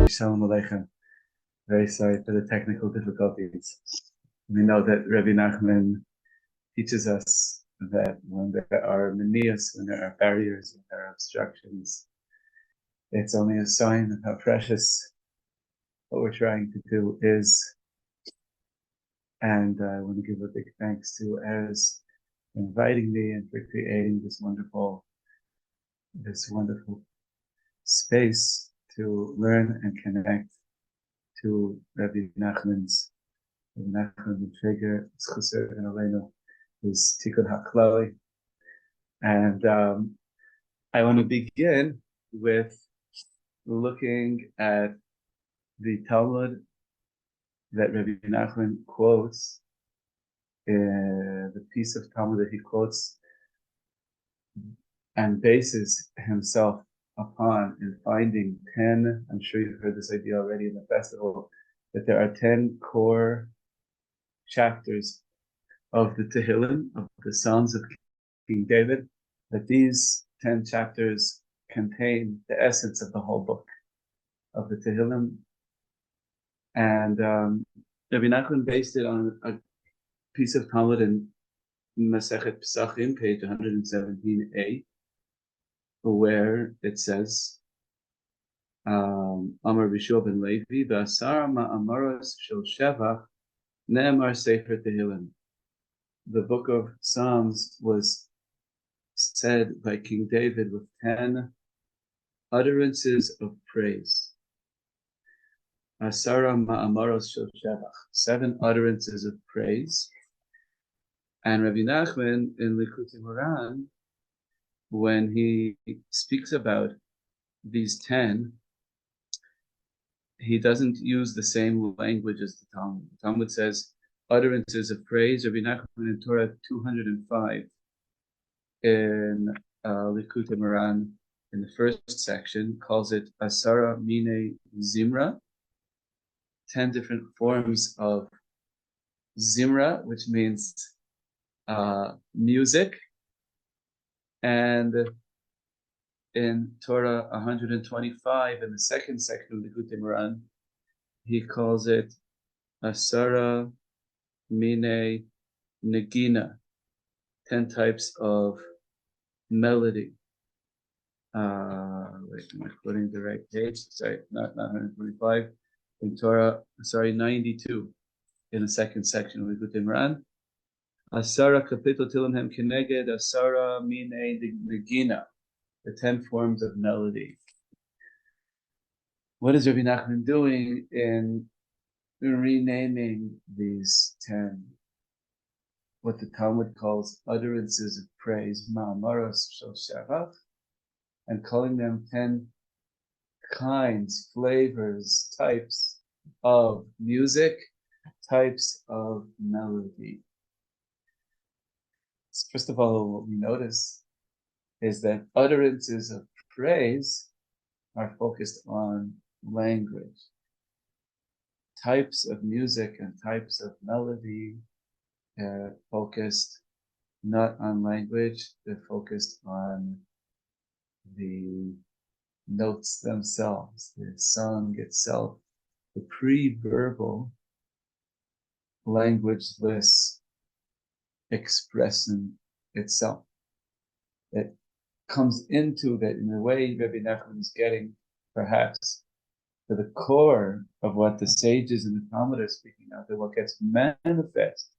Shalom Aleichem. Very sorry for the technical difficulties. We know that Rabbi Nachman teaches us that when there are manias, when there are barriers, when there are obstructions, it's only a sign of how precious what we're trying to do is. And I want to give a big thanks to Ez for inviting me and for creating this wonderful space to learn and connect to Rabbi Nachman's figure, is Tikkun HaKlali. And I want to begin with looking at the Talmud that Rabbi Nachman quotes, the piece of Talmud that he quotes and bases himself upon in finding 10, I'm sure you've heard this idea already in the festival, that there are 10 core chapters of the Tehillim, of the Psalms of King David, that these 10 chapters contain the essence of the whole book of the Tehillim. And Rabbi Nachman based it on a piece of Talmud in Masechet Pesachim, page 117a, where it says, Amar Bishua ben Levi, V'asar ma'amaros shel shevach ne'emar sefer Tehillim. The book of Psalms was said by King David with 10 utterances of praise. Asara ma'amaros shel shevach, 7 utterances of praise. And Rabbi Nachman in Likutei Moharan, when he speaks about these 10, he doesn't use the same language as the Talmud. The Talmud says utterances of praise. Rabbi Nachman in Torah 205 in Likutei Moharan in the first section calls it Asara Mine Zimra, 10 different forms of Zimra, which means music. And in Torah 125, in the second section of Likutei Moharan, he calls it Asara Mine Negina, 10 types of melody. Wait, am I quoting the right page? Sorry, not 125. In Torah, 92, in the second section of Likutei Moharan. Asara Kapito Tilamhem Keneged Asara Mine Negina, the 10 forms of melody. What is Rabbi Nachman doing in renaming these 10, what the Talmud calls utterances of praise, ma'amaros shel shevach, and calling them 10 kinds, flavors, types of music, types of melody? First of all, what we notice is that utterances of praise are focused on language. Types of music and types of melody focused not on language, they're focused on the notes themselves, the song itself, the pre-verbal, languageless expressing itself. It comes into that in a way Rabbi Nachman is getting perhaps to the core of what the sages in the Talmud are speaking of, that what gets manifest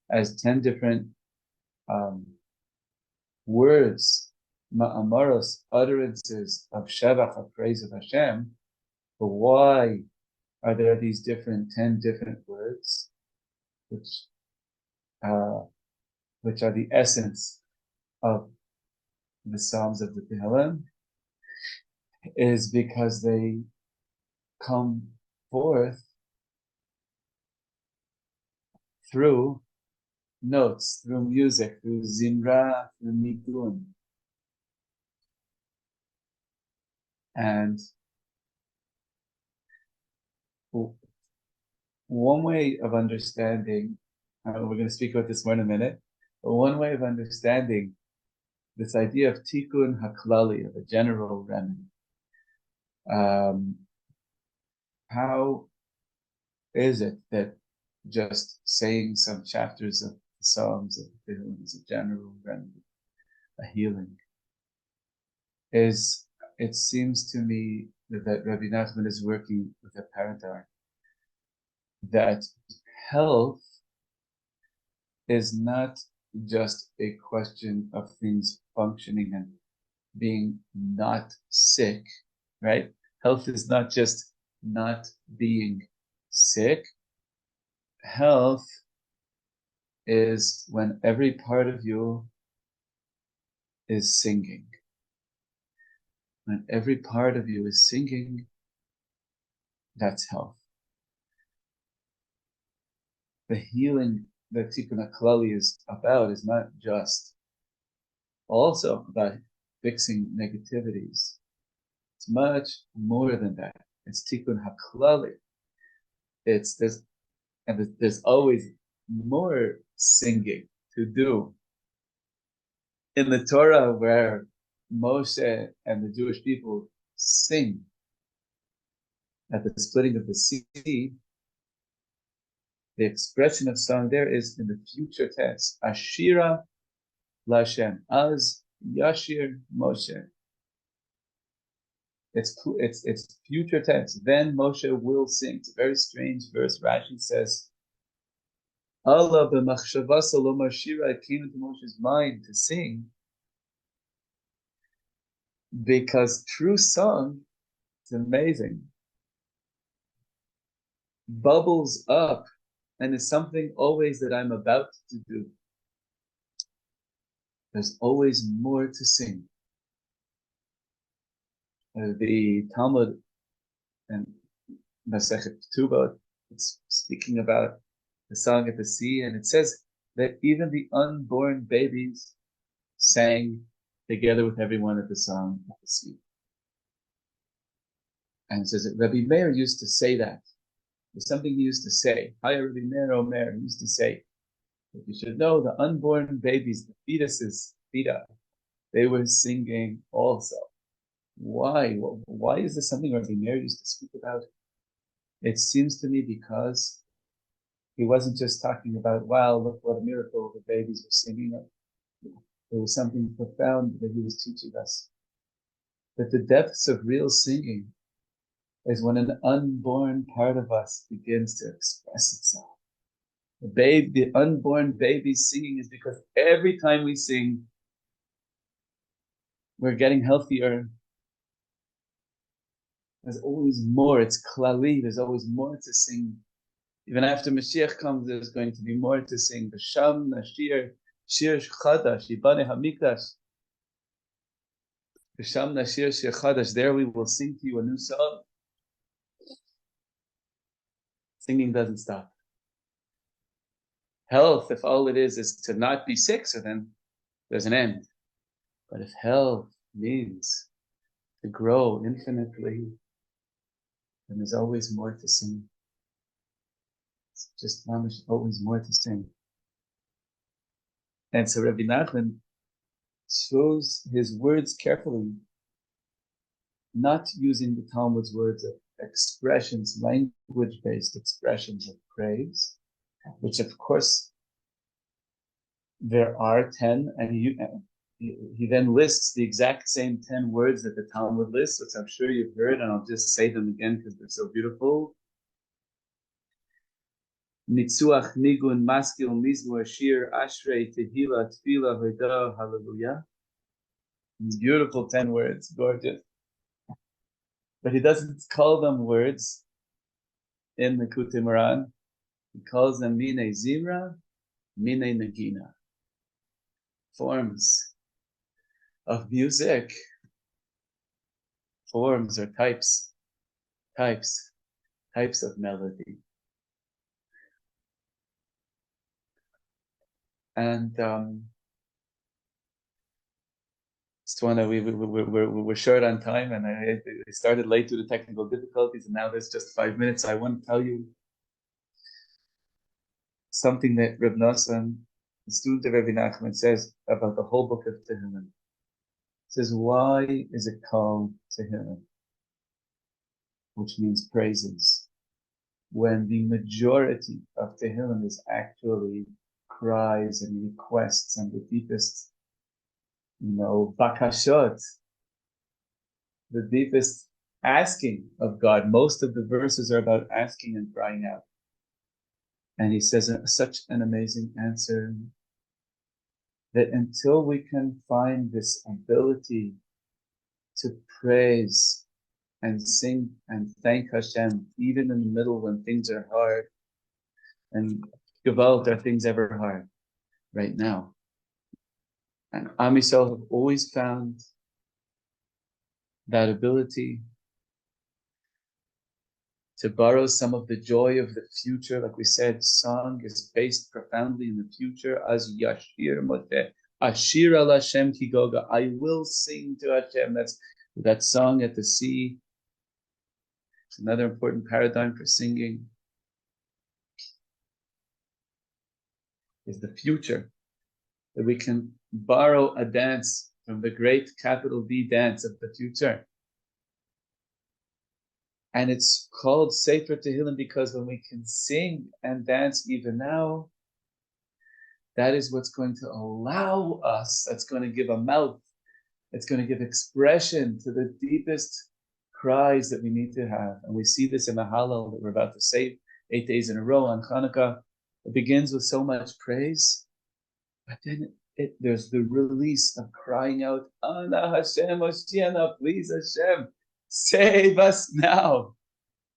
as 10 different words, ma'amaros, utterances of shevach, of praise of Hashem. But why are there these 10 different words, which are the essence of the Psalms of the Tehillim? Is because they come forth through notes, through music, through zimra, through nidun. And one way of understanding, we're going to speak about this more in a minute, but one way of understanding this idea of Tikkun HaKlali, of a general remedy, how is it that just saying some chapters of the Psalms of the is a general remedy, a healing, is, it seems to me that Rabbi Nachman is working with a paradigm that health is not just a question of things functioning and being not sick, right? Health is not just not being sick. Health is when every part of you is singing. When every part of you is singing, that's health. The healing that Tikkun HaKlali is about is not just also about fixing negativities. It's much more than that. It's Tikkun HaKlali. There's always more singing to do. In the Torah, where Moshe and the Jewish people sing at the splitting of the sea, the expression of song there is in the future tense. Ashira Lashem. Az Yashir Moshe. It's future tense. Then Moshe will sing. It's a very strange verse. Rashi says, Allah b'machshava salom Ashira. It came into Moshe's mind to sing because true song, it's amazing, bubbles up and is something always that I'm about to do. There's always more to sing. The Talmud and Masechet Ketubot, it's speaking about the song at the sea, and it says that even the unborn babies sang together with everyone at the song at the sea. And it says that Rabbi Meir used to say that. There's something he used to say. Hi, Rabbi Meir, O Meir, he used to say that you should know the unborn babies, the fetuses, they were singing also. Why? Why is this something Rabbi Meir used to speak about? It seems to me because he wasn't just talking about, wow, look what a miracle the babies were singing. There was something profound that he was teaching us. That the depths of real singing is when an unborn part of us begins to express itself. The unborn baby singing is because every time we sing, we're getting healthier. There's always more. It's klali. There's always more to sing. Even after Mashiach comes, there's going to be more to sing. B'sham nashir shir chadash yibane hamikdash. B'sham nashir shir chadash. There we will sing to you a new song. Singing doesn't stop. Health, if all it is to not be sick, so then there's an end. But if health means to grow infinitely, then there's always more to sing. It's just always more to sing. And so Rabbi Nachman chose his words carefully, not using the Talmud's words of expressions, language-based expressions of praise, which of course there are 10, and he then lists the exact same 10 words that the Talmud lists, which I'm sure you've heard, and I'll just say them again because they're so beautiful. Nitzuach, Nigun, Maskil, Mizmor, Shir, Ashrei, Tehila, Tefila, Hodah, Hallelujah. These beautiful 10 words, gorgeous. But he doesn't call them words in the Likutei Moharan. He calls them Mine Zimra, Mine Nagina. Forms of music. Forms or types of melody. And it's one that we're short on time, and I started late due to technical difficulties, and now there's just 5 minutes. I want to tell you something that Reb Nosson, the student of Rabbi Nachman, says about the whole book of Tehillim. He says, why is it called Tehillim? Which means praises. when the majority of Tehillim is actually cries and requests and the deepest, bakashot, the deepest asking of God. Most of the verses are about asking and crying out. And he says such an amazing answer that until we can find this ability to praise and sing and thank Hashem, even in the middle when things are hard, and Gewalt, are things ever hard right now? And Am Yisrael have always found that ability to borrow some of the joy of the future. Like we said, song is based profoundly in the future. As Yashir Moteh, Ashir al Hashem Kigoga, I will sing to Hashem. That's that song at the sea. It's another important paradigm for singing. Is the future. That we can borrow a dance from the great capital D dance of the future. And it's called Sefer Tehillim because when we can sing and dance even now, that is what's going to allow us, that's going to give a mouth, it's going to give expression to the deepest cries that we need to have. And we see this in the Hallel that we're about to say 8 days in a row on Hanukkah. It begins with so much praise, but then there's the release of crying out, Ana Hashem, Hoshiana, please Hashem, save us now.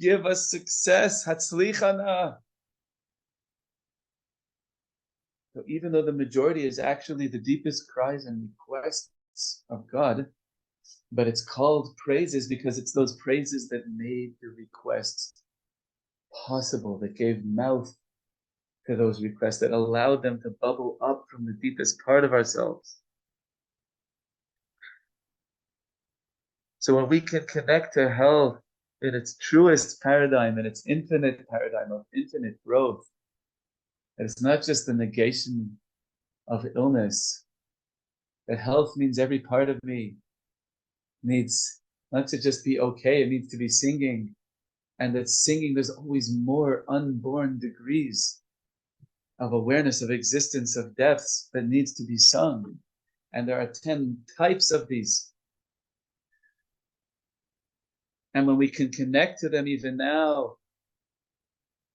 Give us success. Hatzlichana. So even though the majority is actually the deepest cries and requests of God, but it's called praises because it's those praises that made the requests possible, that gave mouth to those requests, that allowed them to bubble up from the deepest part of ourselves. So when we can connect to health in its truest paradigm, in its infinite paradigm of infinite growth, that it's not just the negation of illness, that health means every part of me needs not to just be okay, it needs to be singing, and that singing, there's always more unborn degrees of awareness, of existence, of depths that needs to be sung. And there are 10 types of these. And when we can connect to them even now,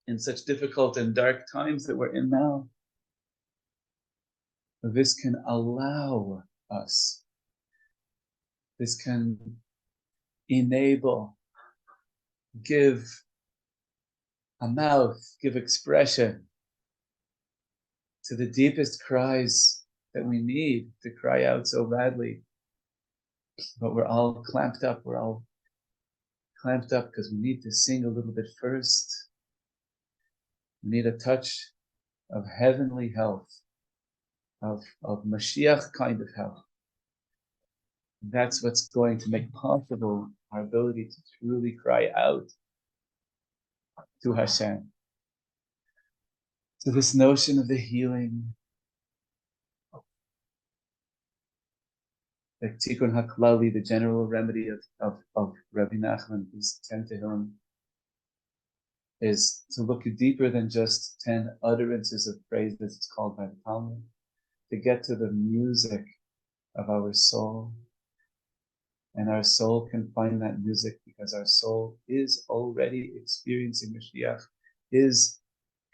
in such difficult and dark times that we're in now, this can allow us, this can enable, give a mouth, give expression to the deepest cries that we need to cry out so badly. But we're all clamped up, because we need to sing a little bit first. We need a touch of heavenly health, of Mashiach kind of health. That's what's going to make possible our ability to truly cry out to Hashem. So this notion of the healing, the Tikkun HaKlali, the general remedy of Rabbi Nachman, is 10 Tehillim, is to look deeper than just 10 utterances of praise, as it's called by the Talmud, to get to the music of our soul. And our soul can find that music because our soul is already experiencing Mashiach, is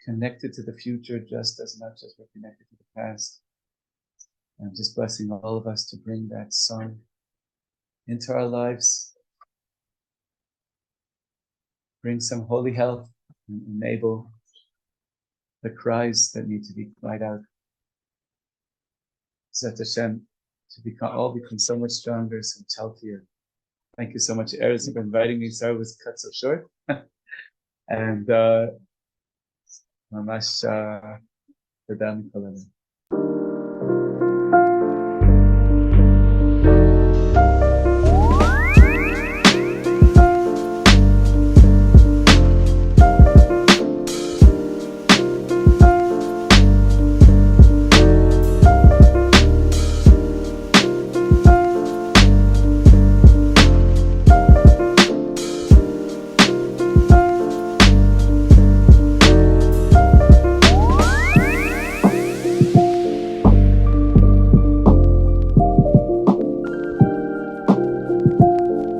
connected to the future just as much as we're connected to the past. I'm just blessing all of us to bring that song into our lives, bring some holy health, and enable the cries that need to be cried out. Zet Hashem, to all become so much stronger, so much healthier. Thank you so much, Erez, for inviting me. Sorry it was cut so short. And Mamash Gedale.